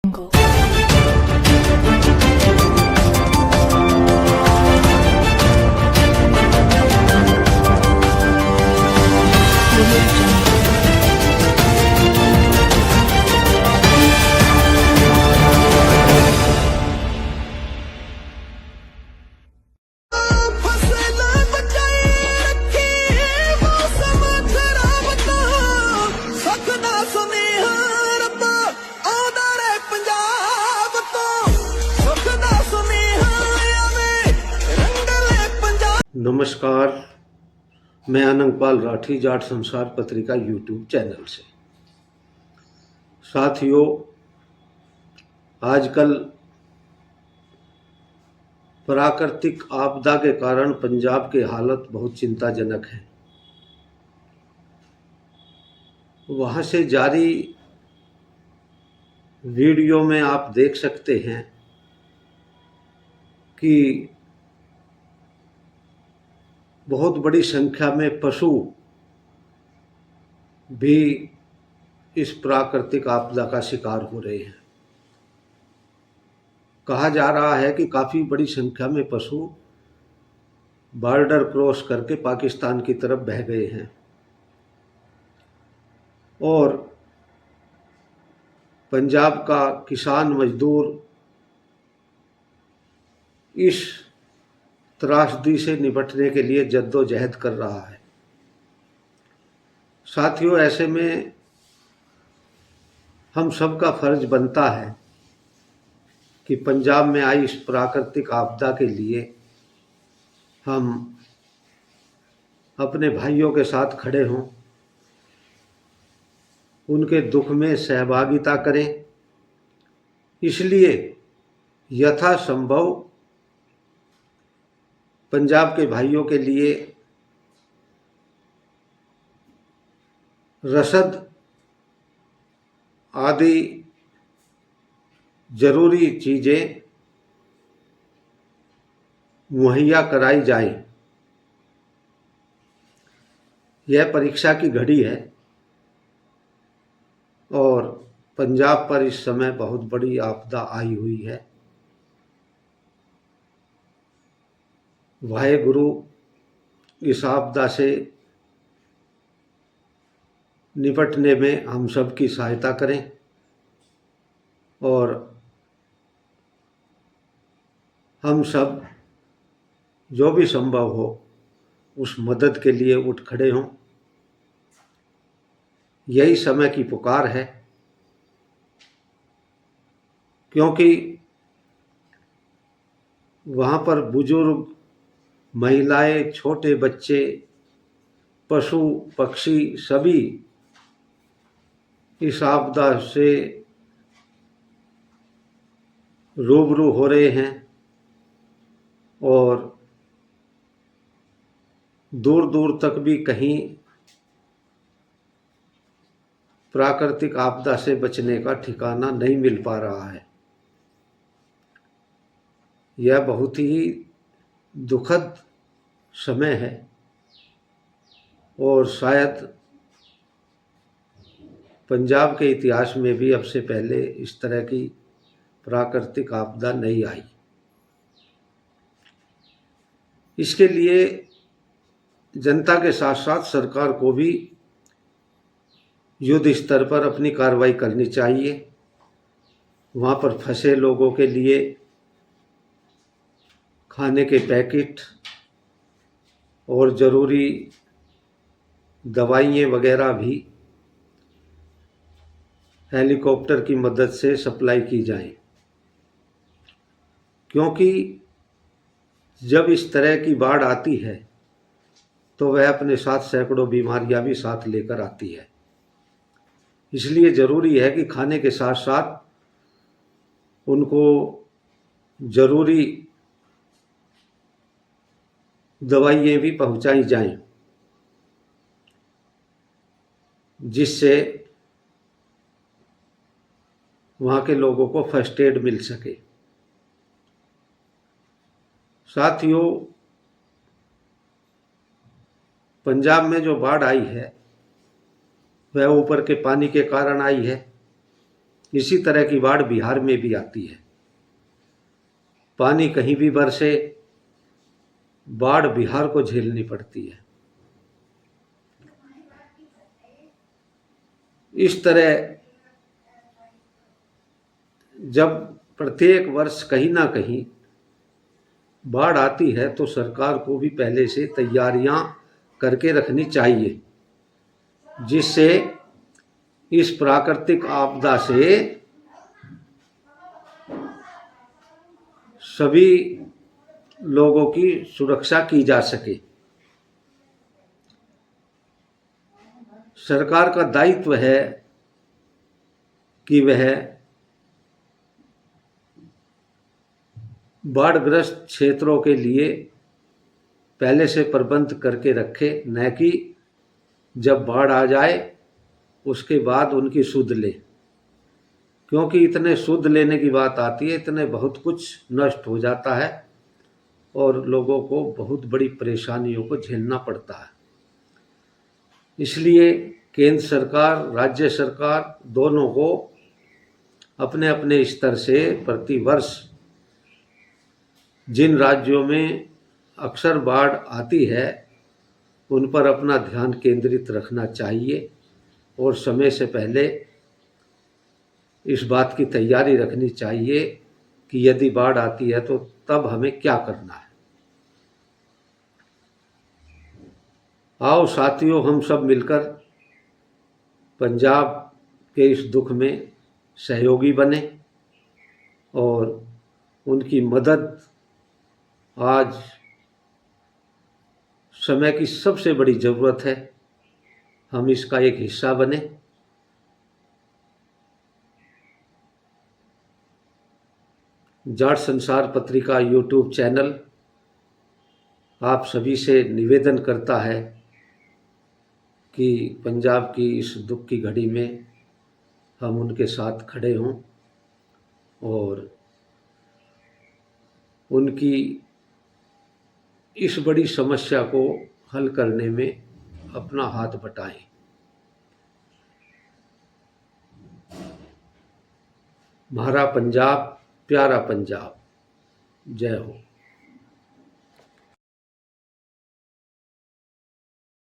Jungle. नमस्कार, मैं अनंगपाल राठी, जाट संसार पत्रिका यूट्यूब चैनल से। साथियों, आजकल प्राकृतिक आपदा के कारण पंजाब की हालत बहुत चिंताजनक है। वहाँ से जारी वीडियो में आप देख सकते हैं कि बहुत बड़ी संख्या में पशु भी इस प्राकृतिक आपदा का शिकार हो रहे हैं। कहा जा रहा है कि काफ़ी बड़ी संख्या में पशु बॉर्डर क्रॉस करके पाकिस्तान की तरफ बह गए हैं और पंजाब का किसान मजदूर इस त्रासदी से निपटने के लिए जद्दोजहद कर रहा है। साथियों, ऐसे में हम सबका फर्ज बनता है कि पंजाब में आई इस प्राकृतिक आपदा के लिए हम अपने भाइयों के साथ खड़े हों, उनके दुख में सहभागिता करें। इसलिए यथासंभव पंजाब के भाइयों के लिए रसद आदि जरूरी चीज़ें मुहैया कराई जाए। यह परीक्षा की घड़ी है और पंजाब पर इस समय बहुत बड़ी आपदा आई हुई है। वाहेगुरु इस आपदा से निपटने में हम सब की सहायता करें और हम सब जो भी संभव हो उस मदद के लिए उठ खड़े हों। यही समय की पुकार है, क्योंकि वहाँ पर बुजुर्ग, महिलाएं, छोटे बच्चे, पशु पक्षी सभी इस आपदा से रूबरू हो रहे हैं और दूर दूर तक भी कहीं प्राकृतिक आपदा से बचने का ठिकाना नहीं मिल पा रहा है। यह बहुत ही दुखद समय है और शायद पंजाब के इतिहास में भी अब से पहले इस तरह की प्राकृतिक आपदा नहीं आई। इसके लिए जनता के साथ साथ सरकार को भी युद्ध स्तर पर अपनी कार्रवाई करनी चाहिए। वहाँ पर फंसे लोगों के लिए खाने के पैकेट और ज़रूरी दवाइयाँ वगैरह भी हेलीकॉप्टर की मदद से सप्लाई की जाए, क्योंकि जब इस तरह की बाढ़ आती है तो वह अपने साथ सैकड़ों बीमारियां भी साथ लेकर आती है। इसलिए ज़रूरी है कि खाने के साथ साथ उनको ज़रूरी दवाइयाँ भी पहुंचाई जाएं, जिससे वहाँ के लोगों को फर्स्ट एड मिल सके। साथियों, पंजाब में जो बाढ़ आई है वह ऊपर के पानी के कारण आई है। इसी तरह की बाढ़ बिहार में भी आती है। पानी कहीं भी बरसे, बाढ़ बिहार को झेलनी पड़ती है। इस तरह जब प्रत्येक वर्ष कहीं ना कहीं बाढ़ आती है तो सरकार को भी पहले से तैयारियां करके रखनी चाहिए, जिससे इस प्राकृतिक आपदा से सभी लोगों की सुरक्षा की जा सके। सरकार का दायित्व है कि वह बाढ़ग्रस्त क्षेत्रों के लिए पहले से प्रबंध करके रखे, न कि जब बाढ़ आ जाए उसके बाद उनकी सुध ले, क्योंकि इतने सुध लेने की बात आती है, इतने बहुत कुछ नष्ट हो जाता है और लोगों को बहुत बड़ी परेशानियों को झेलना पड़ता है। इसलिए केंद्र सरकार, राज्य सरकार दोनों को अपने अपने स्तर से प्रतिवर्ष जिन राज्यों में अक्सर बाढ़ आती है उन पर अपना ध्यान केंद्रित रखना चाहिए और समय से पहले इस बात की तैयारी रखनी चाहिए कि यदि बाढ़ आती है तो तब हमें क्या करना है। आओ साथियों, हम सब मिलकर पंजाब के इस दुख में सहयोगी बने और उनकी मदद आज समय की सबसे बड़ी ज़रूरत है। हम इसका एक हिस्सा बने। जाट संसार पत्रिका यूट्यूब चैनल आप सभी से निवेदन करता है कि पंजाब की इस दुख की घड़ी में हम उनके साथ खड़े हों और उनकी इस बड़ी समस्या को हल करने में अपना हाथ बटाएं। हमारा पंजाब, प्यारा पंजाब। जय हो।